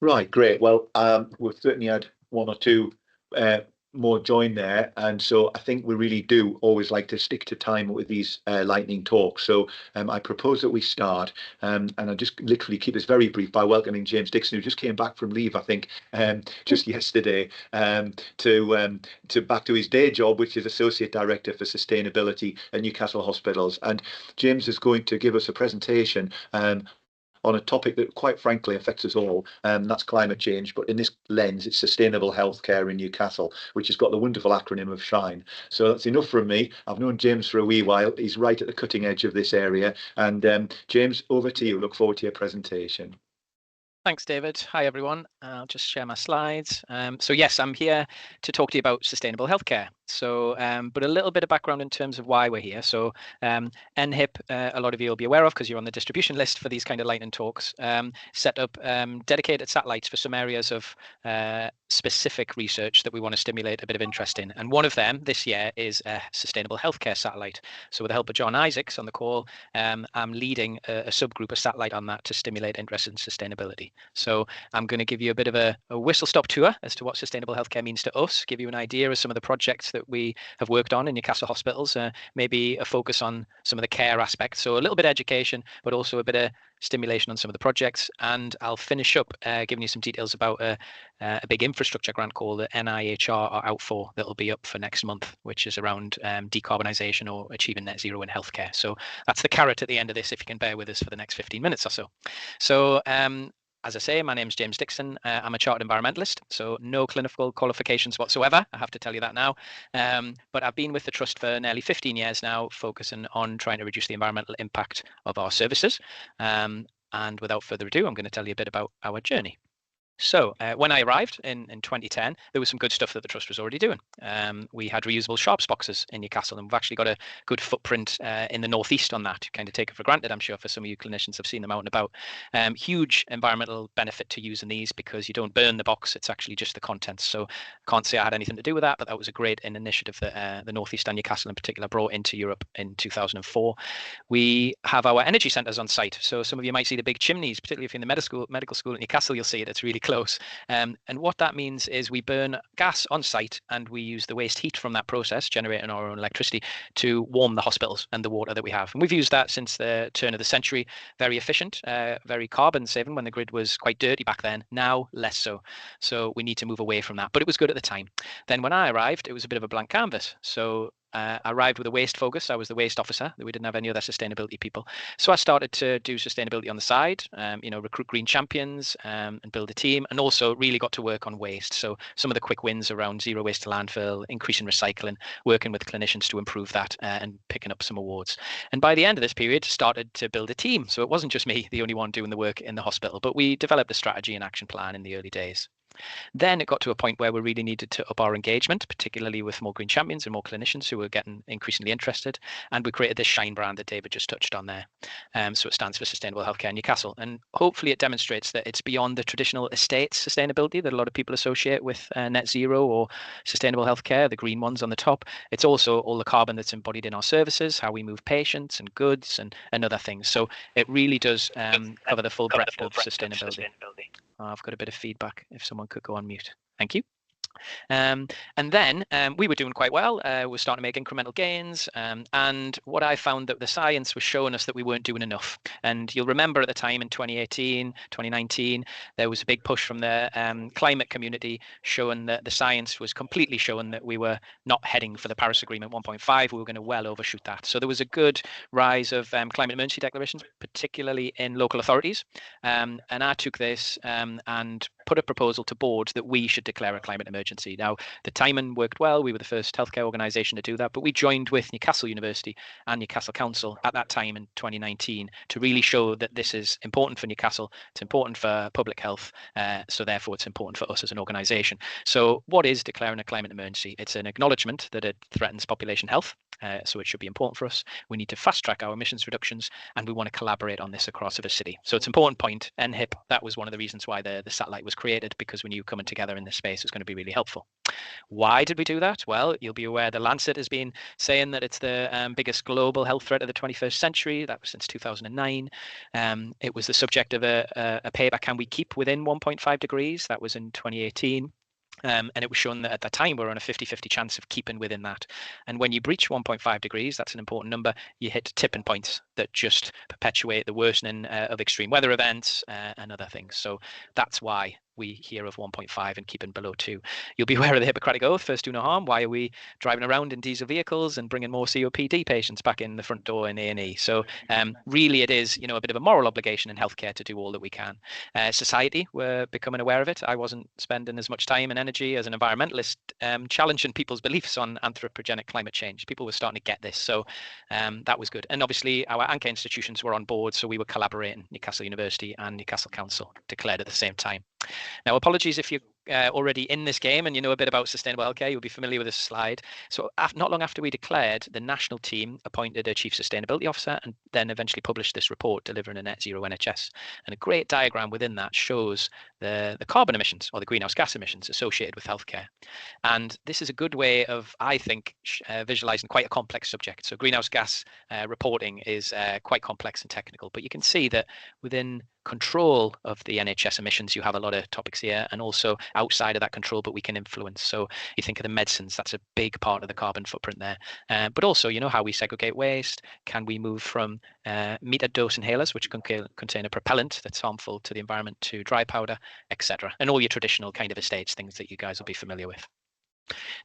Right, great. Well, we've certainly had one or two uh, more join there, and so I think we really do always like to stick to time with these lightning talks. So I propose that we start, and I'll just literally keep this very brief by welcoming James Dixon, who just came back from leave, I think, just yesterday, to back to his day job, which is Associate Director for Sustainability at Newcastle Hospitals. And James is going to give us a presentation on a topic that, quite frankly, affects us all. That's climate change. But in this lens, it's sustainable healthcare in Newcastle, which has got the wonderful acronym of SHINE. So that's enough from me. I've known James for a wee while. He's right at the cutting edge of this area. And James, over to you. Look forward to your presentation. Thanks, David. Hi, everyone. I'll just share my slides. So yes, I'm here to talk to you about sustainable healthcare. So, but a little bit of background in terms of why we're here. So NHIP, a lot of you will be aware of because you're on the distribution list for these kind of lightning talks, set up dedicated satellites for some areas of specific research that we want to stimulate a bit of interest in. And one of them this year is a sustainable healthcare satellite. So with the help of John Isaacs on the call, I'm leading a subgroup, a satellite on that to stimulate interest in sustainability. So I'm going to give you a bit of a whistle-stop tour as to what sustainable healthcare means to us, give you an idea of some of the projects that we have worked on in Newcastle hospitals, maybe a focus on some of the care aspects. So a little bit of education, but also a bit of stimulation on some of the projects. And I'll finish up giving you some details about a big infrastructure grant call that NIHR are out for that'll be up for next month, which is around decarbonisation or achieving net zero in healthcare. So that's the carrot at the end of this, if you can bear with us for the next 15 minutes or so. So as I say, my name's James Dixon. I'm a chartered environmentalist, so no clinical qualifications whatsoever. I have to tell you that now. But I've been with the Trust for nearly 15 years now, focusing on trying to reduce the environmental impact of our services. And without further ado, I'm going to tell you a bit about our journey. So when I arrived in 2010, there was some good stuff that the Trust was already doing. We had reusable sharps boxes in Newcastle, and we've actually got a good footprint in the northeast on that. Kind of take it for granted, I'm sure, for some of you clinicians have seen them out and about. Huge environmental benefit to using these because you don't burn the box, it's actually just the contents. So can't say I had anything to do with that, but that was a great initiative that the northeast and Newcastle in particular brought into Europe in 2004. We have our energy centres on site. So some of you might see the big chimneys, particularly if you're in the medical school at Newcastle, you'll see it. It's really close. And what that means is we burn gas on site and we use the waste heat from that process, generating our own electricity, to warm the hospitals and the water that we have. And we've used that since the turn of the century. Very efficient, very carbon saving when the grid was quite dirty back then. Now, less so. So we need to move away from that. But it was good at the time. Then when I arrived, it was a bit of a blank canvas. So I arrived with a waste focus. I was the waste officer. We didn't have any other sustainability people. So I started to do sustainability on the side, recruit green champions and build a team, and also really got to work on waste. So some of the quick wins around zero waste to landfill, increasing recycling, working with clinicians to improve that and picking up some awards. And by the end of this period, started to build a team. So it wasn't just me, the only one doing the work in the hospital, but we developed a strategy and action plan in the early days. Then it got to a point where we really needed to up our engagement, particularly with more green champions and more clinicians who were getting increasingly interested. And we created this SHINE brand that David just touched on there. So it stands for Sustainable Healthcare Newcastle. And hopefully it demonstrates that it's beyond the traditional estates sustainability that a lot of people associate with net zero or sustainable healthcare, the green ones on the top. It's also all the carbon that's embodied in our services, how we move patients and goods and other things. So it really does cover the full breadth of sustainability. I've got a bit of feedback if someone could go on mute. Thank you. And then we were doing quite well. We're starting to make incremental gains. And what I found that the science was showing us that we weren't doing enough. And you'll remember at the time in 2018, 2019, there was a big push from the climate community showing that the science was completely showing that we were not heading for the Paris Agreement 1.5. We were going to well overshoot that. So there was a good rise of climate emergency declarations, particularly in local authorities. And I took this and put a proposal to board that we should declare a climate emergency. Now, the timing worked well. We were the first healthcare organisation to do that, but we joined with Newcastle University and Newcastle Council at that time in 2019 to really show that this is important for Newcastle, it's important for public health, so therefore it's important for us as an organisation. So what is declaring a climate emergency? It's an acknowledgement that it threatens population health, so it should be important for us. We need to fast track our emissions reductions, and we want to collaborate on this across the city. So it's an important point. NHIP, that was one of the reasons why the satellite was created because we knew coming together in this space was going to be really helpful. Why did we do that? Well, you'll be aware the Lancet has been saying that it's the biggest global health threat of the 21st century. That was since 2009. It was the subject of a paper, Can We Keep Within 1.5 Degrees? That was in 2018. And it was shown that at the time we were on a 50-50 chance of keeping within that. And when you breach 1.5 degrees, that's an important number, you hit tipping points that just perpetuate the worsening of extreme weather events and other things. So that's why we hear of 1.5 and keeping below 2. You'll be aware of the Hippocratic Oath, first do no harm. Why are we driving around in diesel vehicles and bringing more COPD patients back in the front door in A&E? So really it is, a bit of a moral obligation in healthcare to do all that we can. Society, we're becoming aware of it. I wasn't spending as much time and energy as an environmentalist challenging people's beliefs on anthropogenic climate change. People were starting to get this. So that was good. And obviously our anchor institutions were on board. So we were collaborating. Newcastle University and Newcastle Council declared at the same time. Now, apologies if you're already in this game and you know a bit about sustainable healthcare, you'll be familiar with this slide. So not long after we declared, the national team appointed a chief sustainability officer and then eventually published this report, Delivering a Net Zero NHS. And a great diagram within that shows the carbon emissions or the greenhouse gas emissions associated with healthcare. And this is a good way of, I think, visualizing quite a complex subject. So greenhouse gas reporting is quite complex and technical, but you can see that within control of the NHS emissions, you have a lot of topics here, and also outside of that control, but we can influence. So you think of the medicines, that's a big part of the carbon footprint there. But also, how we segregate waste. Can we move from metered dose inhalers, which contain a propellant that's harmful to the environment, to dry powder, etc. And all your traditional kind of estates, things that you guys will be familiar with.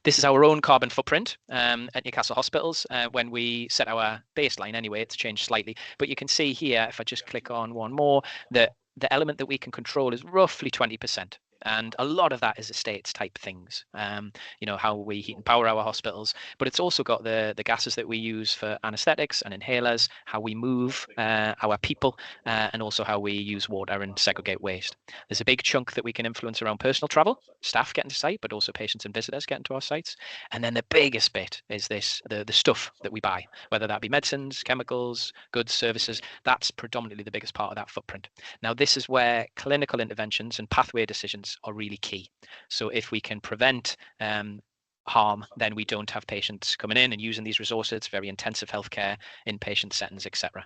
This is our own carbon footprint at Newcastle hospitals. When we set our baseline anyway, it's changed slightly. But you can see here, if I just click on one more, that the element that we can control is roughly 20%. And a lot of that is estates type things, how we heat and power our hospitals. But it's also got the gases that we use for anesthetics and inhalers, how we move our people, and also how we use water and segregate waste. There's a big chunk that we can influence around personal travel, staff getting to site, but also patients and visitors getting to our sites. And then the biggest bit is the stuff that we buy, whether that be medicines, chemicals, goods, services. That's predominantly the biggest part of that footprint. Now, this is where clinical interventions and pathway decisions are really key. So if we can prevent harm, then we don't have patients coming in and using these resources, very intensive healthcare, inpatient settings, etc.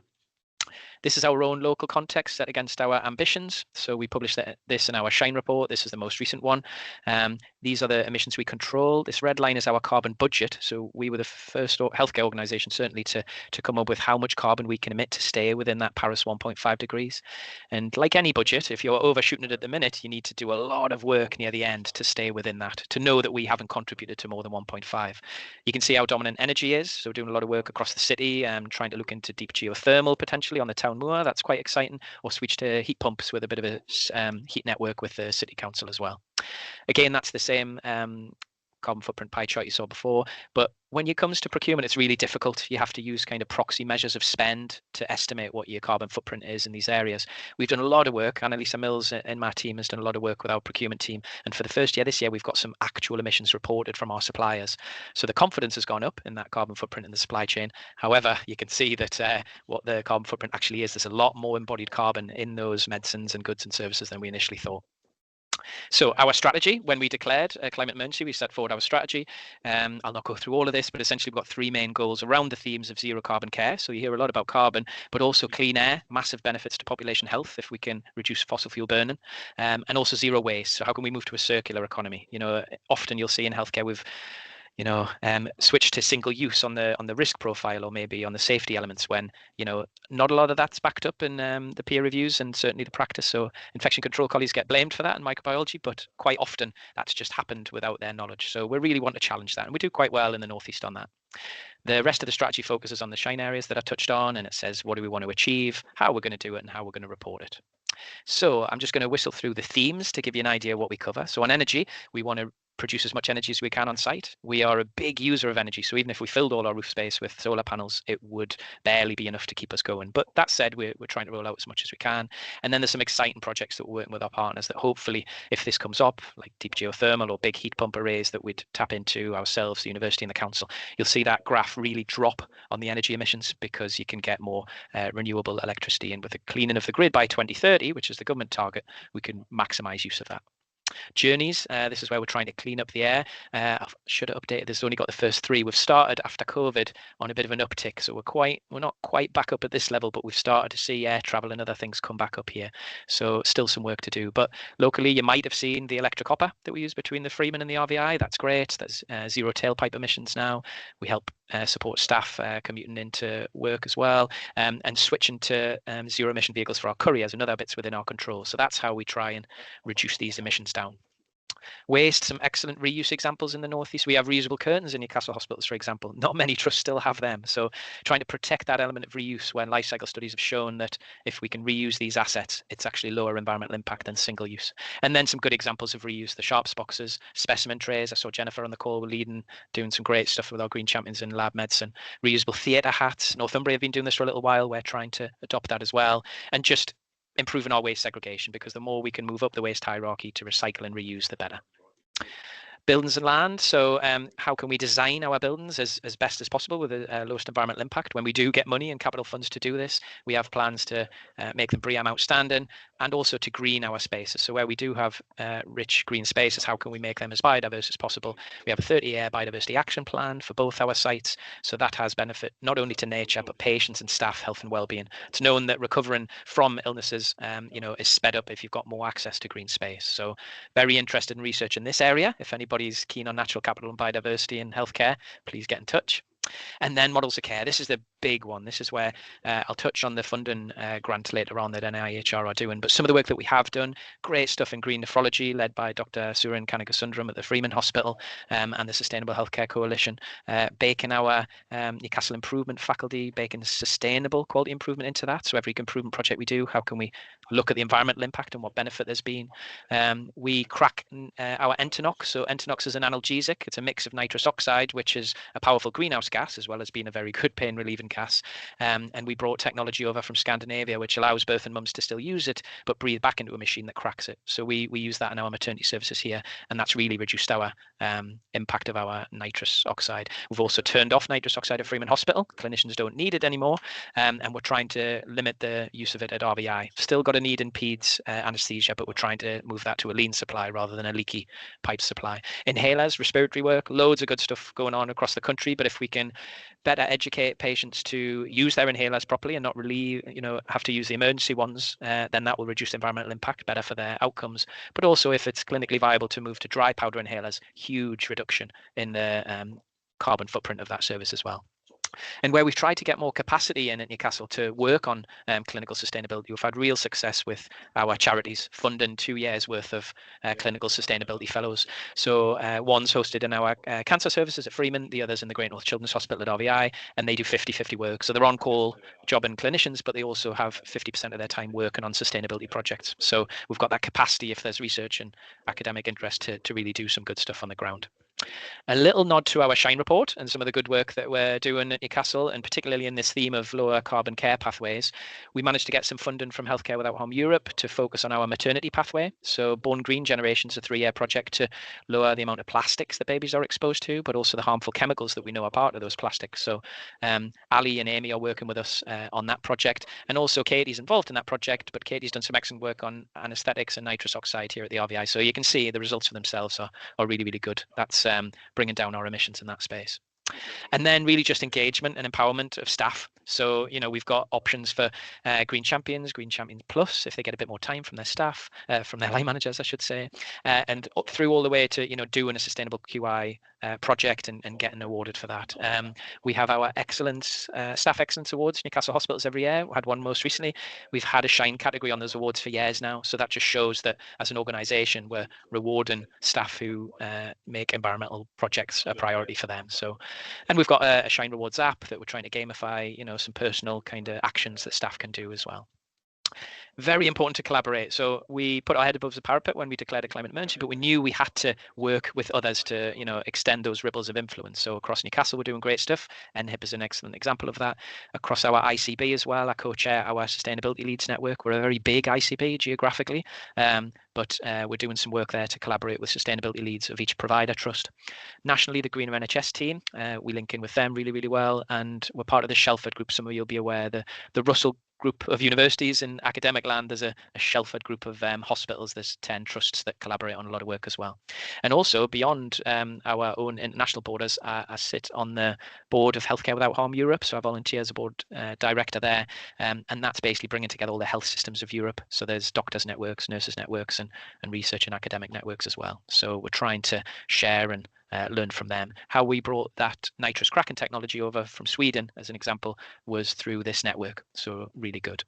This is our own local context set against our ambitions. So we published this in our Shine report. This is the most recent one. These are the emissions we control. This red line is our carbon budget. So we were the first healthcare organization, certainly, to come up with how much carbon we can emit to stay within that Paris 1.5 degrees. And like any budget, if you're overshooting it at the minute, you need to do a lot of work near the end to stay within that, to know that we haven't contributed to more than 1.5. You can see how dominant energy is. So doing a lot of work across the city, trying to look into deep geothermal potentially on the town moor. That's quite exciting. Or switch to heat pumps with a bit of a heat network with the city council as well. Again, that's the same carbon footprint pie chart you saw before. But when it comes to procurement, it's really difficult. You have to use kind of proxy measures of spend to estimate what your carbon footprint is in these areas. We've done a lot of work. Annalisa Mills in my team has done a lot of work with our procurement team. And for the first year, this year, we've got some actual emissions reported from our suppliers. So the confidence has gone up in that carbon footprint in the supply chain. However, you can see that what the carbon footprint actually is, there's a lot more embodied carbon in those medicines and goods and services than we initially thought. So our strategy, when we declared a climate emergency, we set forward our strategy. I'll not go through all of this, but essentially we've got three main goals around the themes of zero carbon care. So you hear a lot about carbon, but also clean air, massive benefits to population health if we can reduce fossil fuel burning, and also zero waste. So how can we move to a circular economy? Often you'll see in healthcare we've switch to single use on the risk profile, or maybe on the safety elements, when not a lot of that's backed up in the peer reviews and certainly the practice. So infection control colleagues get blamed for that in microbiology, but quite often that's just happened without their knowledge. So we really want to challenge that, and we do quite well in the Northeast on that. The rest of the strategy focuses on the shine areas that I touched on, and it says what do we want to achieve, how we're going to do it, and how we're going to report it. So I'm just going to whistle through the themes to give you an idea of what we cover. So on energy, we want to produce as much energy as we can on site. We are a big user of energy, so even if we filled all our roof space with solar panels, it would barely be enough to keep us going. But that said, we're trying to roll out as much as we can. And then there's some exciting projects that we're working with our partners that hopefully, if this comes up, like deep geothermal or big heat pump arrays that we'd tap into ourselves, the university and the council, you'll see that graph really drop on the energy emissions, because you can get more renewable electricity. And with the cleaning of the grid by 2030, which is the government target, we can maximize use of that. Journeys, this is where we're trying to clean up the air. I should have updated this, only got the first 3. We've started after COVID on a bit of an uptick, so we're not quite back up at this level, but we've started to see air travel and other things come back up here. So still some work to do. But locally, you might have seen the electric hopper that we use between the Freeman and the RVI. That's great. There's zero tailpipe emissions now. We help support staff commuting into work as well, and switching to zero emission vehicles for our couriers and other bits within our control. So that's how we try and reduce these emissions down. Waste, some excellent reuse examples in the northeast. We have reusable curtains in Newcastle hospitals, for example. Not many trusts still have them. So trying to protect that element of reuse, when life cycle studies have shown that if we can reuse these assets, it's actually lower environmental impact than single use. And then some good examples of reuse, the sharps boxes, specimen trays. I saw Jennifer on the call leading, doing some great stuff with our green champions in lab medicine. Reusable theatre hats. Northumbria have been doing this for a little while. We're trying to adopt that as well. And just improving our waste segregation, because the more we can move up the waste hierarchy to recycle and reuse, the better. Buildings and land. So how can we design our buildings as best as possible with the lowest environmental impact? When we do get money and capital funds to do this, we have plans to make them BREEAM outstanding, and also to green our spaces. So where we do have rich green spaces, how can we make them as biodiverse as possible? We have a 30-year biodiversity action plan for both our sites. So that has benefit not only to nature, but patients and staff health and well-being. It's known that recovering from illnesses, is sped up if you've got more access to green space. So very interested in research in this area. If anybody's keen on natural capital and biodiversity in healthcare, please get in touch. And then models of care. This is the big one. This is where I'll touch on the funding grant later on that NIHR are doing. But some of the work that we have done, great stuff in green nephrology, led by Dr. Surin Kanagasundram at the Freeman Hospital and the Sustainable Healthcare Coalition. Baking our Newcastle improvement faculty, baking sustainable quality improvement into that. So every improvement project we do, how can we look at the environmental impact and what benefit there's been? We crack our Entonox. So Entonox is an analgesic. It's a mix of nitrous oxide, which is a powerful greenhouse gas, as well as being a very good pain relieving gas. And we brought technology over from Scandinavia, which allows birth and mums to still use it, but breathe back into a machine that cracks it. So we use that in our maternity services here, and that's really reduced our impact of our nitrous oxide. We've also turned off nitrous oxide at Freeman Hospital. Clinicians don't need it anymore, and we're trying to limit the use of it at RVI. Still got a need in peds anesthesia, but we're trying to move that to a lean supply rather than a leaky pipe supply. Inhalers, respiratory work, loads of good stuff going on across the country, but if we can better educate patients to use their inhalers properly and not really, have to use the emergency ones, then that will reduce environmental impact, better for their outcomes. But also, if it's clinically viable to move to dry powder inhalers, huge reduction in the carbon footprint of that service as well. And where we've tried to get more capacity in at Newcastle to work on clinical sustainability, we've had real success with our charities funding 2 years worth of clinical sustainability fellows. So one's hosted in our cancer services at Freeman, the other's in the Great North Children's Hospital at RVI, and they do 50-50 work. So they're on call jobbing clinicians, but they also have 50% of their time working on sustainability projects. So we've got that capacity, if there's research and academic interest, to really do some good stuff on the ground. A little nod to our Shine report and some of the good work that we're doing at Newcastle, and particularly in this theme of lower carbon care pathways. We managed to get some funding from Healthcare Without Harm Europe to focus on our maternity pathway. So Born Green Generation's a 3-year project to lower the amount of plastics that babies are exposed to, but also the harmful chemicals that we know are part of those plastics. So Ali and Amy are working with us on that project, and also Katie's involved in that project, but Katie's done some excellent work on anesthetics and nitrous oxide here at the RVI. So you can see the results for themselves are really, really good. That's bringing down our emissions in that space. And then really just engagement and empowerment of staff. So, we've got options for Green Champions Plus, if they get a bit more time from their staff, from their line managers, I should say, and up through all the way to, doing a sustainable QI project and getting awarded for that. We have our Staff Excellence Awards, Newcastle Hospitals every year. We had one most recently. We've had a Shine category on those awards for years now. So that just shows that as an organisation, we're rewarding staff who make environmental projects a priority for them. So, and we've got a Shine Rewards app that we're trying to gamify, some personal kind of actions that staff can do as well. Very important to collaborate. So we put our head above the parapet when we declared a climate emergency, but we knew we had to work with others to, extend those ripples of influence. So across Newcastle, we're doing great stuff. NHIP is an excellent example of that. Across our ICB as well, I co-chair our Sustainability Leads Network. We're a very big ICB geographically, but we're doing some work there to collaborate with sustainability leads of each provider trust. Nationally, the Greener NHS team, we link in with them really, really well. And we're part of the Shelford group. Some of you will be aware, the Russell group of universities in academic land. There's a Shelford group of hospitals. There's 10 trusts that collaborate on a lot of work as well. And also beyond our own international borders, I sit on the board of Healthcare Without Harm Europe. So I volunteer as a board director there. And that's basically bringing together all the health systems of Europe. So there's doctors networks, nurses networks, and research and academic networks as well. So we're trying to share and learn from them. How we brought that nitrous cracking technology over from Sweden, as an example, was through this network. So really good.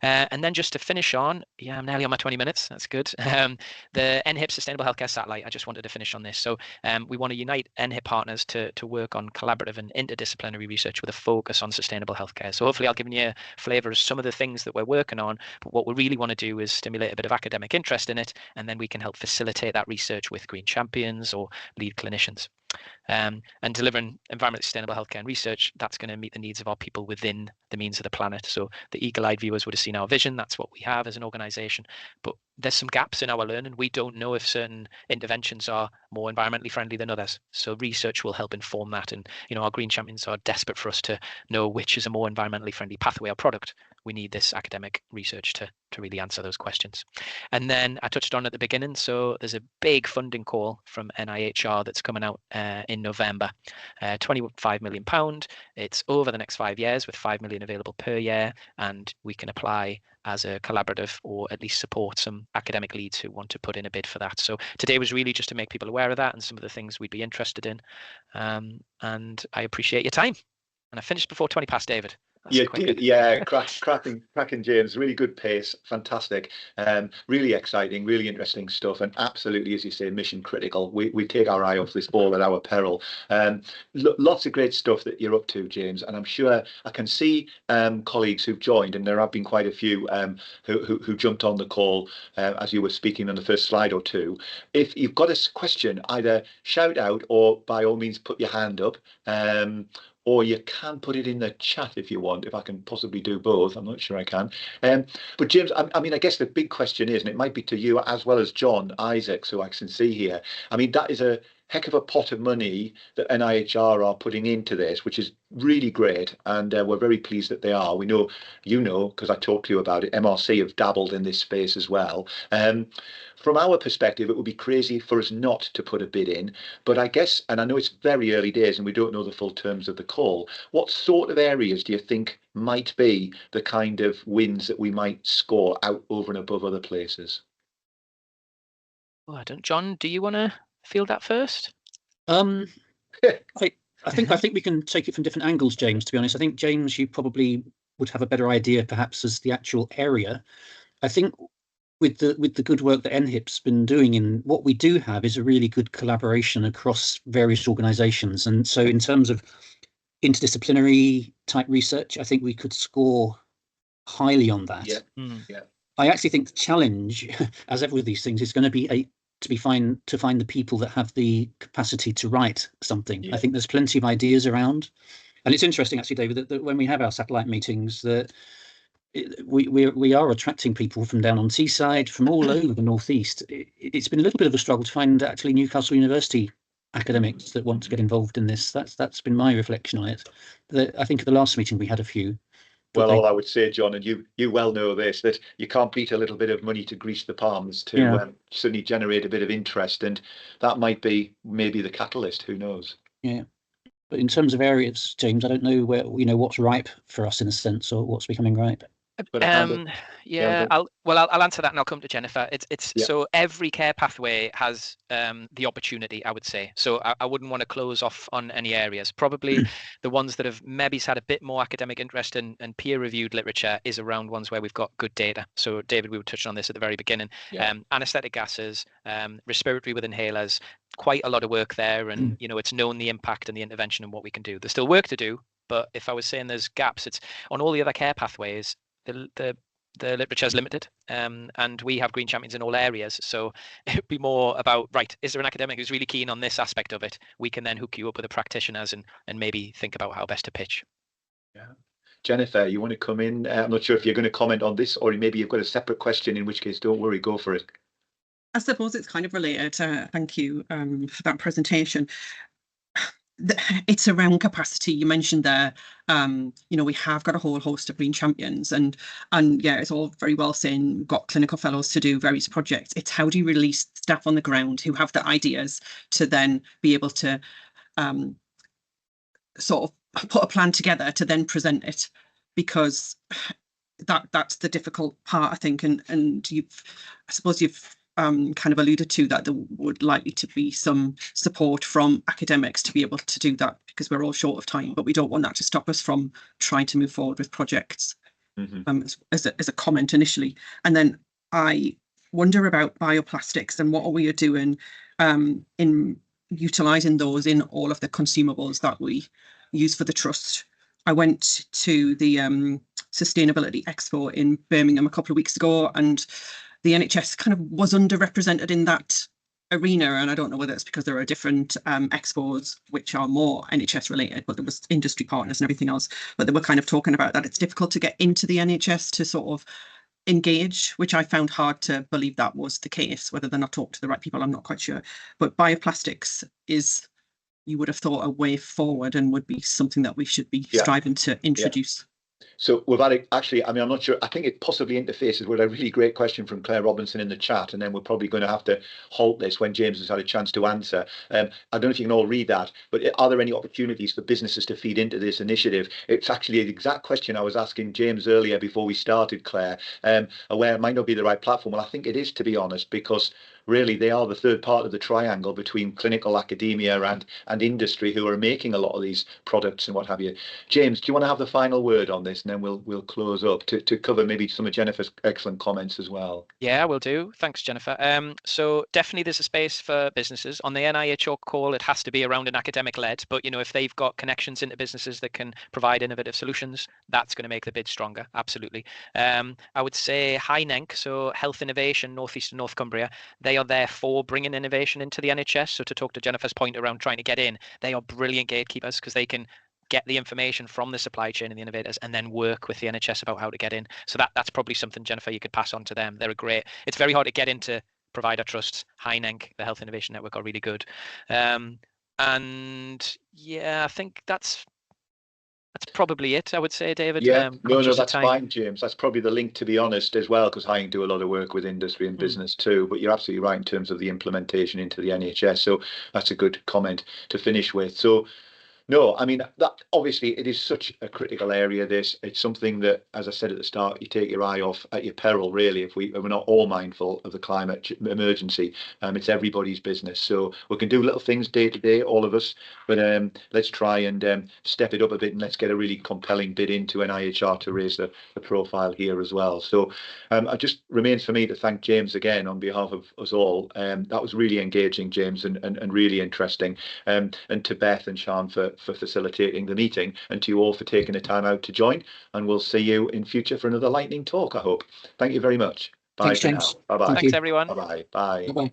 And then just to finish on, yeah, I'm nearly on my 20 minutes. That's good. The NHIP Sustainable Healthcare Satellite, I just wanted to finish on this. So we want to unite NHIP partners to work on collaborative and interdisciplinary research with a focus on sustainable healthcare. So hopefully I'll give you a flavour of some of the things that we're working on. But what we really want to do is stimulate a bit of academic interest in it, and then we can help facilitate that research with green champions or lead clinicians. And delivering environmentally sustainable healthcare and research, that's going to meet the needs of our people within the means of the planet. So the eagle-eyed viewers would have seen our vision. That's what we have as an organisation. But there's some gaps in our learning. We don't know if certain interventions are more environmentally friendly than others. So research will help inform that. And our green champions are desperate for us to know which is a more environmentally friendly pathway or product. We need this academic research to really answer those questions. And then I touched on at the beginning, so there's a big funding call from NIHR that's coming out in November, £25 million. It's over the next 5 years with 5 million available per year, and we can apply as a collaborative or at least support some academic leads who want to put in a bid for that. So today was really just to make people aware of that and some of the things we'd be interested in. And I appreciate your time. And I finished before 20 past, David. Cracking, James. Really good pace, fantastic. Really exciting, really interesting stuff, and absolutely, as you say, mission critical. We take our eye off this ball at our peril. Lots of great stuff that you're up to, James, and I'm sure I can see colleagues who've joined, and there have been quite a few who jumped on the call as you were speaking on the first slide or two. If you've got a question, either shout out or by all means put your hand up. Or you can put it in the chat if you want, if I can possibly do both. I'm not sure I can. But James, I mean, I guess the big question is, and it might be to you as well as John Isaacs, who I can see here. I mean, that is a heck of a pot of money that NIHR are putting into this, which is really great. And we're very pleased that they are. We know, because I talked to you about it, MRC have dabbled in this space as well. From our perspective, it would be crazy for us not to put a bid in. But I guess, and I know it's very early days and we don't know the full terms of the call, what sort of areas do you think might be the kind of wins that we might score out over and above other places? Well, I don't, John, do you want to field that first? I think we can take it from different angles, James, to be honest. I think, James, you probably would have a better idea perhaps as the actual area. I think with the good work that NHIP's been doing, in what we do have is a really good collaboration across various organisations. And so in terms of interdisciplinary type research, I think we could score highly on that. Yeah. I actually think the challenge, as ever with these things, is going to be to find the people that have the capacity to write something. Yeah. I think there's plenty of ideas around, and it's interesting actually, David, that when we have our satellite meetings, that we are attracting people from down on Teesside, from all over the northeast. It's been a little bit of a struggle to find actually Newcastle University academics that want to get involved in this. That's been my reflection on it. I think at the last meeting we had a few. Well, all I would say, John, and you well know this, that you can't beat a little bit of money to grease the palms to certainly generate a bit of interest, and that might be maybe the catalyst. Who knows? Yeah. But in terms of areas, James, I don't know where what's ripe for us in a sense, or what's becoming ripe. I'll answer that and I'll come to Jennifer. So every care pathway has the opportunity, I would say. So I wouldn't want to close off on any areas. Probably the ones that have maybe had a bit more academic interest and peer-reviewed literature is around ones where we've got good data. So David, we were touching on this at the very beginning. Anesthetic gases, respiratory with inhalers, quite a lot of work there, and it's known the impact and the intervention and what we can do. There's still work to do, but if I was saying there's gaps, it's on all the other care pathways. The literature is limited, and we have green champions in all areas. So it'd be more about, right, is there an academic who's really keen on this aspect of it? We can then hook you up with the practitioners and maybe think about how best to pitch. Yeah. Jennifer, you want to come in? I'm not sure if you're going to comment on this, or maybe you've got a separate question, in which case, don't worry, go for it. I suppose it's kind of related. Thank you for that presentation. it's around capacity. You mentioned there, we have got a whole host of green champions, and yeah, it's all very well saying we've got clinical fellows to do various projects. It's how do you release staff on the ground who have the ideas to then be able to sort of put a plan together to then present it, because that's the difficult part, I think. And I suppose you've kind of alluded to that there would likely to be some support from academics to be able to do that, because we're all short of time, but we don't want that to stop us from trying to move forward with projects. As a comment initially. And then I wonder about bioplastics and what are we doing in utilising those in all of the consumables that we use for the trust. I went to the Sustainability Expo in Birmingham a couple of weeks ago, and the NHS kind of was underrepresented in that arena. And I don't know whether it's because there are different expos which are more NHS related, but there was industry partners and everything else. But they were kind of talking about that it's difficult to get into the NHS to sort of engage, which I found hard to believe that was the case. Whether they're not talking to the right people, I'm not quite sure. But bioplastics is, you would have thought, a way forward and would be something that we should be striving to introduce. So we've had actually, I mean, I'm not sure, I think it possibly interfaces with a really great question from Claire Robinson in the chat, and then we're probably going to have to halt this when James has had a chance to answer. I don't know if you can all read that, but are there any opportunities for businesses to feed into this initiative? It's actually the exact question I was asking James earlier before we started, Claire, where it might not be the right platform. Well, I think it is, to be honest, because really they are the third part of the triangle between clinical academia and industry, who are making a lot of these products and what have you. James, do you want to have the final word on this, and then we'll close up to cover maybe some of Jennifer's excellent comments as well? Yeah, will do. Thanks, Jennifer. So definitely there's a space for businesses. On the NIH call, it has to be around an academic led, but if they've got connections into businesses that can provide innovative solutions, that's going to make the bid stronger. Absolutely. I would say NHIP, so Health Innovation North East and North Cumbria, they are there for bringing innovation into the NHS. So to talk to Jennifer's point around trying to get in, they are brilliant gatekeepers, because they can get the information from the supply chain and the innovators and then work with the NHS about how to get in. So that's probably something, Jennifer, you could pass on to them. They're great. It's very hard to get into provider trusts. NHIP, the Health Innovation Network, are really good. And yeah, I think that's probably it, I would say, David. Yeah, no, that's fine, James. That's probably the link, to be honest, as well, because I do a lot of work with industry and business too. But you're absolutely right in terms of the implementation into the NHS. So that's a good comment to finish with. So no, I mean, that obviously it is such a critical area. It's something that, as I said at the start, you take your eye off at your peril, really, if we're not all mindful of the climate emergency. It's everybody's business. So we can do little things day to day, all of us, but let's try and step it up a bit, and let's get a really compelling bid into NIHR to raise the profile here as well. So it just remains for me to thank James again on behalf of us all. That was really engaging, James, and really interesting. And to Beth and Sian for facilitating the meeting, and to you all for taking the time out to join. And we'll see you in future for another lightning talk, I hope. Thank you very much. Bye. Thanks, James. Bye bye. Thanks, everyone. Bye bye. Bye. Bye-bye.